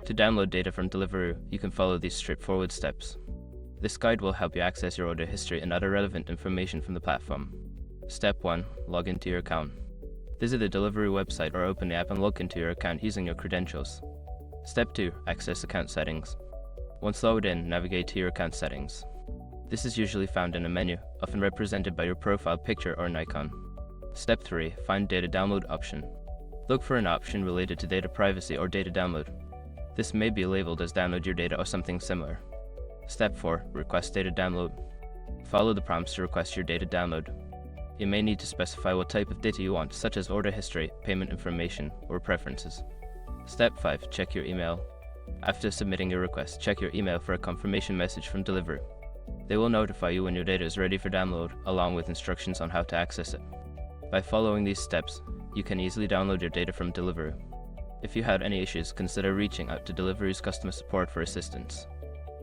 To download data from Deliveroo, you can follow these straightforward steps. This guide will help you access your order history and other relevant information from the platform. Step 1. Log into your account. Visit the Deliveroo website or open the app and log into your account using your credentials. Step 2. Access account settings. Once logged in, navigate to your account settings. This is usually found in a menu, often represented by your profile picture or an icon. Step 3. Find data download option. Look for an option related to data privacy or data download. This may be labeled as download your data or something similar. Step 4. Request data download. Follow the prompts to request your data download. You may need to specify what type of data you want, such as order history, payment information, or preferences. Step 5. Check your email. After submitting your request, check your email for a confirmation message from Deliveroo. They will notify you when your data is ready for download, along with instructions on how to access it. By following these steps, you can easily download your data from Deliveroo. If you have any issues, consider reaching out to Deliveroo's customer support for assistance.